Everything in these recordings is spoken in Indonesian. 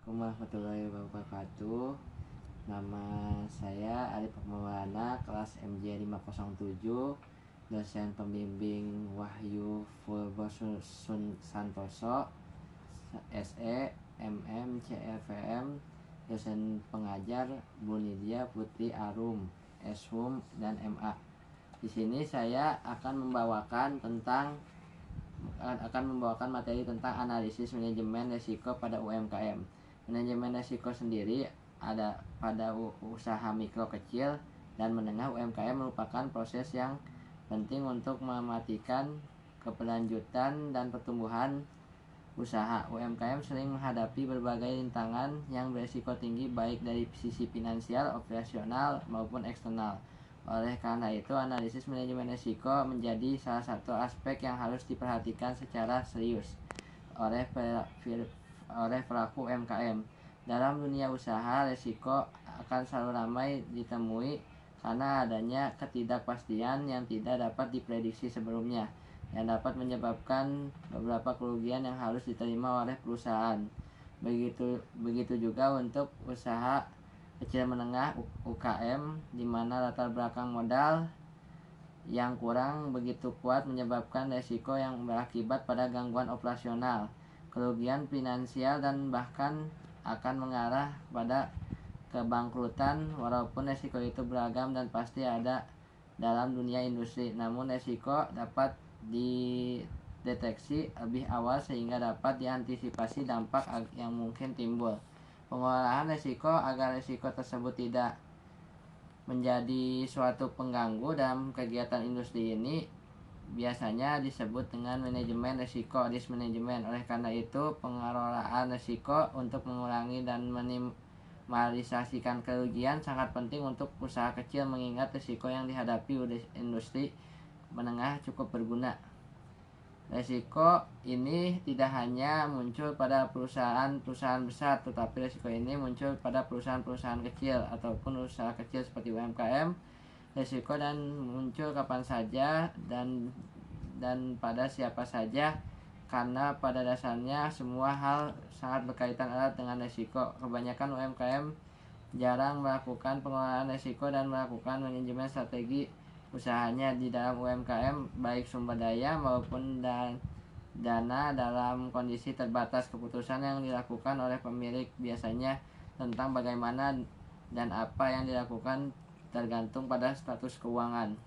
Assalamualaikum warahmatullahi wabarakatuh. Nama saya Arif Maulana, kelas MJ 507, dosen pembimbing Wahyu Fulbosun Santoso, SE, MM, CFM, dosen pengajar Bu Nidia Putri Arum, SHUM, dan MA. Di sini saya akan membawakan materi tentang analisis manajemen risiko pada UMKM. Manajemen risiko sendiri ada pada usaha mikro kecil dan menengah. UMKM merupakan proses yang penting untuk mematikan keberlanjutan dan pertumbuhan usaha. UMKM sering menghadapi berbagai rintangan yang berisiko tinggi baik dari sisi finansial, operasional maupun eksternal. Oleh karena itu, analisis manajemen risiko menjadi salah satu aspek yang harus diperhatikan secara serius oleh pelaku UMKM. Dalam dunia usaha, risiko akan selalu ramai ditemui karena adanya ketidakpastian yang tidak dapat diprediksi sebelumnya, yang dapat menyebabkan beberapa kerugian yang harus diterima oleh perusahaan. Begitu juga untuk usaha kecil menengah UKM, di mana latar belakang modal yang kurang begitu kuat menyebabkan risiko yang berakibat pada gangguan operasional, kerugian finansial, dan bahkan akan mengarah pada kebangkrutan. Walaupun risiko itu beragam dan pasti ada dalam dunia industri, namun risiko dapat dideteksi lebih awal sehingga dapat diantisipasi dampak yang mungkin timbul. Pengolahan risiko agar risiko tersebut tidak menjadi suatu pengganggu dalam kegiatan industri ini biasanya disebut dengan manajemen risiko, risk management. Oleh karena itu, pengelolaan risiko untuk mengurangi dan minimalisasikan kerugian sangat penting untuk usaha kecil, mengingat risiko yang dihadapi industri menengah cukup berguna. Risiko ini tidak hanya muncul pada perusahaan besar, tetapi risiko ini muncul pada perusahaan-perusahaan kecil ataupun usaha kecil seperti UMKM. Risiko dan muncul kapan saja dan pada siapa saja, karena pada dasarnya semua hal sangat berkaitan erat dengan risiko. Kebanyakan UMKM jarang melakukan pengelolaan risiko dan melakukan manajemen strategi usahanya. Di dalam UMKM, baik sumber daya maupun dana dalam kondisi terbatas. Keputusan yang dilakukan oleh pemilik biasanya tentang bagaimana dan apa yang dilakukan tergantung pada status keuangan.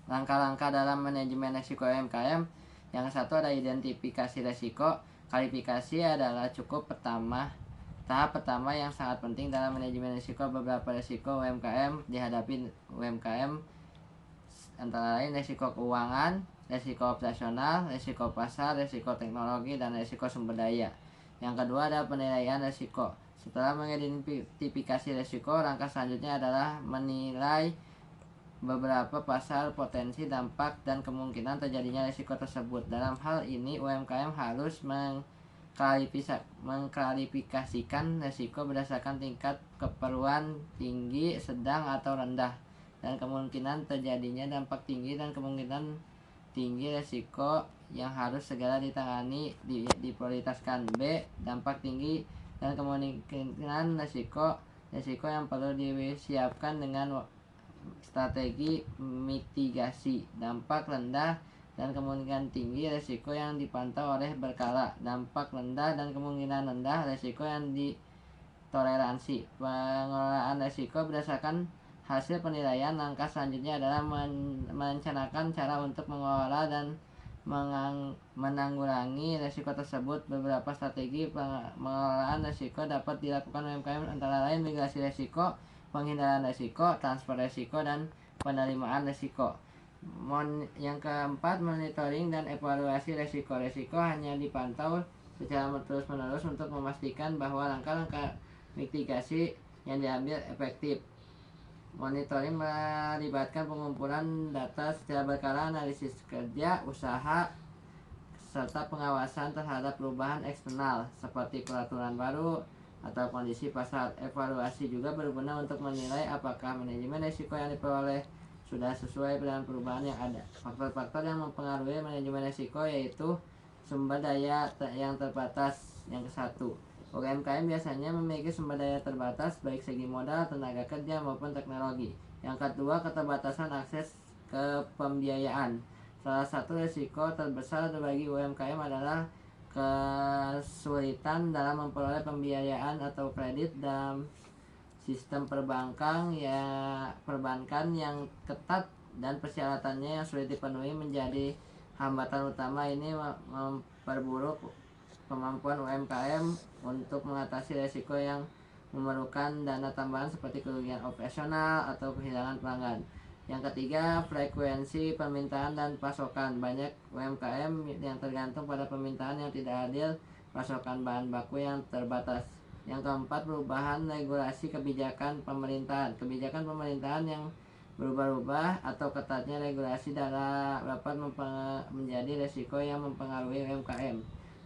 Langkah-langkah dalam manajemen risiko UMKM. Yang satu ada identifikasi risiko. Kualifikasi adalah tahap pertama yang sangat penting dalam manajemen risiko. Beberapa risiko UMKM dihadapi UMKM antara lain risiko keuangan, risiko operasional, risiko pasar, risiko teknologi, dan risiko sumber daya. Yang kedua ada penilaian risiko. Setelah mengidentifikasi risiko, langkah selanjutnya adalah menilai beberapa pasar potensi, dampak, dan kemungkinan terjadinya risiko tersebut. Dalam hal ini, UMKM harus mengklarifikasikan risiko berdasarkan tingkat keperluan tinggi, sedang, atau rendah, dan kemungkinan terjadinya dampak tinggi dan kemungkinan tinggi risiko yang harus segera ditangani diprioritaskan. B. Dampak tinggi dan kemungkinan risiko yang perlu disiapkan dengan strategi mitigasi. Dampak rendah dan kemungkinan tinggi risiko yang dipantau oleh berkala. Dampak rendah dan kemungkinan rendah risiko yang ditoleransi. Pengelolaan risiko berdasarkan hasil penilaian. Langkah selanjutnya adalah merencanakan cara untuk mengelola dan menanggulangi risiko tersebut. Beberapa strategi pengelolaan risiko dapat dilakukan UMKM antara lain mitigasi risiko, penghindaran risiko, transfer risiko, dan penerimaan risiko. Yang keempat, monitoring dan evaluasi risiko. Risiko hanya dipantau secara terus-menerus untuk memastikan bahwa langkah-langkah mitigasi yang diambil efektif. Monitoring melibatkan pengumpulan data secara berkala, analisis kerja usaha, serta pengawasan terhadap perubahan eksternal seperti peraturan baru atau kondisi pasar. Evaluasi juga berguna untuk menilai apakah manajemen risiko yang diperoleh sudah sesuai dengan perubahan yang ada. Faktor-faktor yang mempengaruhi manajemen risiko yaitu sumber daya yang terbatas. Yang ke-1, UMKM biasanya memiliki sumber daya terbatas baik segi modal, tenaga kerja maupun teknologi. Yang kedua, keterbatasan akses ke pembiayaan. Salah satu risiko terbesar bagi UMKM adalah kesulitan dalam memperoleh pembiayaan atau kredit dalam sistem perbankan yang ketat dan persyaratannya yang sulit dipenuhi menjadi hambatan utama. Ini memperburuk kemampuan UMKM untuk mengatasi risiko yang memerlukan dana tambahan seperti kerugian operasional atau kehilangan pelanggan. Yang ketiga, frekuensi permintaan dan pasokan. Banyak UMKM yang tergantung pada permintaan yang tidak adil, pasokan bahan baku yang terbatas. Yang keempat, perubahan regulasi kebijakan pemerintahan. Kebijakan pemerintahan yang berubah-ubah atau ketatnya regulasi dapat menjadi risiko yang mempengaruhi UMKM.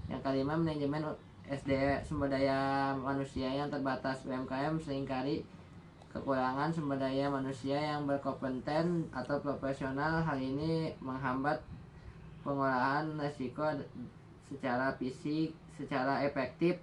Yang kelima, manajemen sumber daya manusia yang terbatas. UMKM seringkali kekurangan sumber daya manusia yang berkompeten atau profesional. Hal ini menghambat pengolahan risiko secara fisik secara efektif,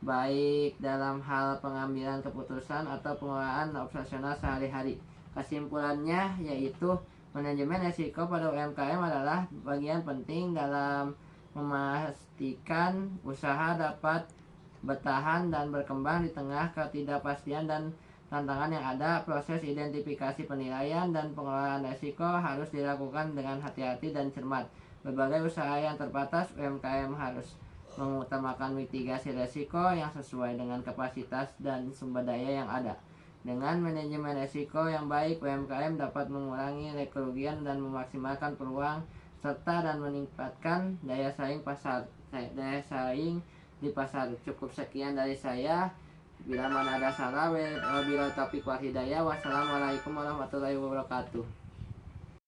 baik dalam hal pengambilan keputusan atau pengolahan operasional sehari-hari. Kesimpulannya yaitu manajemen risiko pada UMKM adalah bagian penting dalam memastikan usaha dapat bertahan dan berkembang di tengah ketidakpastian dan tantangan yang ada. Proses identifikasi, penilaian, dan pengelolaan risiko harus dilakukan dengan hati-hati dan cermat. Berbagai usaha yang terbatas, UMKM harus mengutamakan mitigasi risiko yang sesuai dengan kapasitas dan sumber daya yang ada. Dengan manajemen risiko yang baik, UMKM dapat mengurangi kerugian dan memaksimalkan peluang serta dan meningkatkan daya saing di pasar. Cukup sekian dari saya. Bila mana ada salah, wabillahi taufiq wal hidayah. Wassalamualaikum warahmatullahi wabarakatuh.